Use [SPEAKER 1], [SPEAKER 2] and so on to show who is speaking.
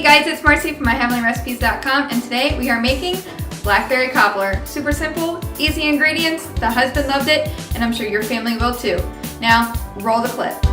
[SPEAKER 1] Hey guys, it's Marcy from myheavenlyrecipes.com, and today we are making blackberry cobbler. Super simple, easy ingredients. The husband loved it, and I'm sure your family will too. Now, roll the clip.